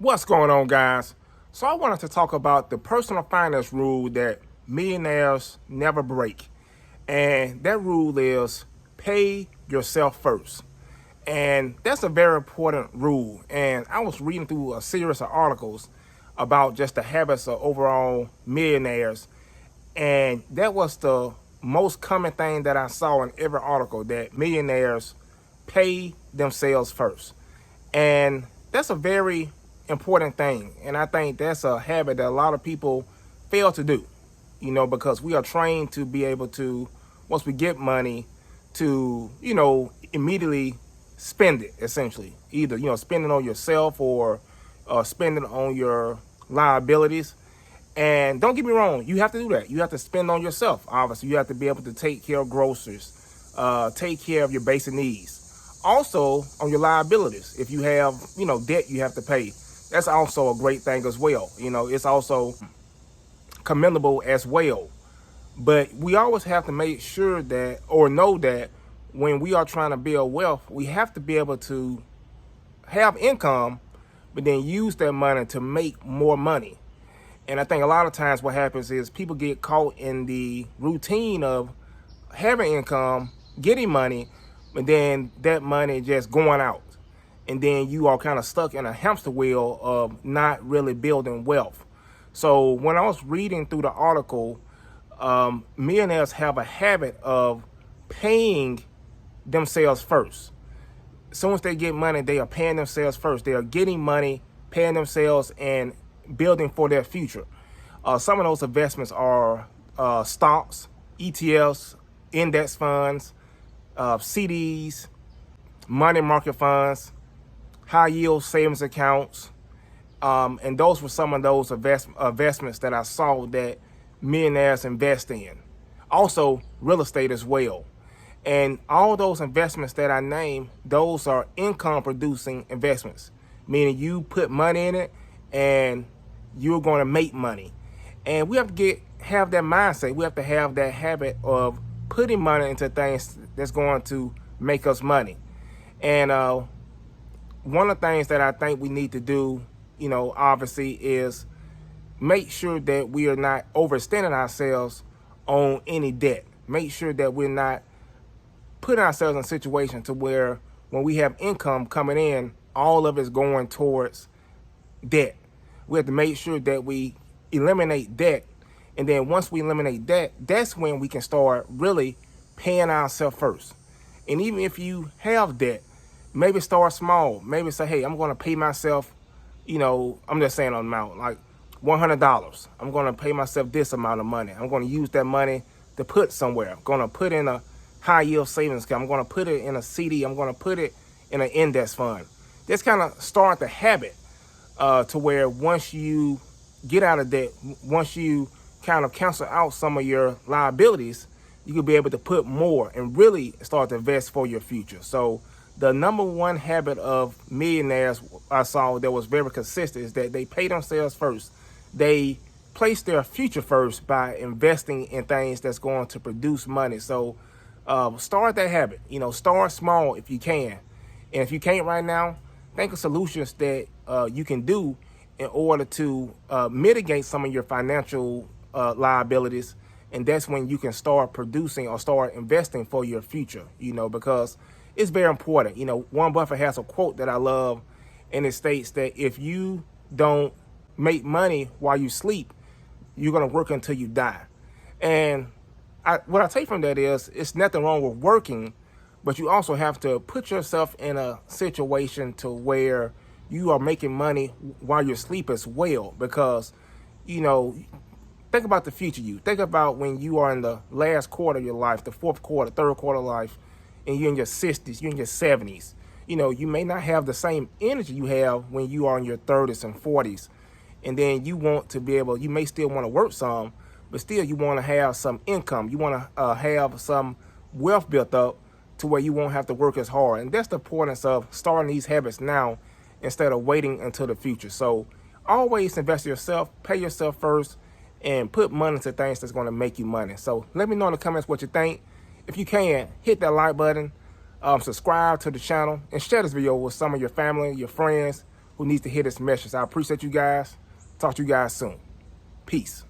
What's going on, guys? So I wanted to talk about the personal finance rule that millionaires never break. And that rule is pay yourself first. And that's a very important rule. And I was reading through a series of articles about just the habits of overall millionaires. And that was the most common thing that I saw in every article, that millionaires pay themselves first. And that's a very important thing. And I think that's a habit that a lot of people fail to do, because we are trained to be able to, once we get money, to, immediately spend it, essentially. Either, spend it on yourself or spend it on your liabilities. And don't get me wrong, you have to do that. You have to spend on yourself, obviously. You have to be able to take care of groceries, take care of your basic needs. Also, on your liabilities, if you have, debt you have to pay, that's also a great thing as well. It's also commendable as well. But we always have to make sure that, or know that, when we are trying to build wealth, we have to be able to have income, but then use that money to make more money. And I think a lot of times what happens is people get caught in the routine of having income, getting money, but then that money just going out. And then you are kind of stuck in a hamster wheel of not really building wealth. So when I was reading through the article, millionaires have a habit of paying themselves first. As soon as they get money, they are paying themselves first. They are getting money, paying themselves, and building for their future. Some of those investments are stocks, ETFs, index funds, CDs, money market funds, high yield savings accounts. And those were some of those investments that I saw that millionaires invest in. Also, real estate as well. And all those investments that I named, those are income producing investments, meaning you put money in it and you're going to make money. And we have to have that mindset. We have to have that habit of putting money into things that's going to make us money. And one of the things that I think we need to do, obviously, is make sure that we are not overextending ourselves on any debt. Make sure that we're not putting ourselves in a situation to where when we have income coming in, all of it's going towards debt. We have to make sure that we eliminate debt. And then once we eliminate debt, that's when we can start really paying ourselves first. And even if you have debt, maybe start small. Maybe say, hey, I'm going to pay myself, I'm just saying an amount, like $100. I'm going to pay myself this amount of money. I'm going to use that money to put somewhere. I'm going to put in a high yield savings account. I'm going to put it in a CD. I'm going to put it in an index fund. Just kind of start the habit to where once you get out of debt, once you kind of cancel out some of your liabilities, you could be able to put more and really start to invest for your future. So the number one habit of millionaires I saw that was very consistent is that they pay themselves first. They place their future first by investing in things that's going to produce money. So start that habit. Start small if you can. And if you can't right now, think of solutions that you can do in order to mitigate some of your financial liabilities. And that's when you can start producing or start investing for your future, because it's very important. Warren Buffett has a quote that I love, and it states that if you don't make money while you sleep, you're going to work until you die. And what I take from that is, it's nothing wrong with working, but you also have to put yourself in a situation to where you are making money while you're asleep as well. Because, think about the future you. Think about when you are in the last quarter of your life, the fourth quarter, third quarter of life, and you're in your 60s, you're in your 70s. You may not have the same energy you have when you are in your 30s and 40s. And then you want to be able, you may still want to work some, but still you want to have some income. You want to have some wealth built up to where you won't have to work as hard. And that's the importance of starting these habits now instead of waiting until the future. So always invest in yourself, pay yourself first, and put money into things that's going to make you money. So let me know in the comments what you think. If you can, hit that like button, subscribe to the channel, and share this video with some of your family, your friends, who needs to hear this message. I appreciate you guys. Talk to you guys soon. Peace.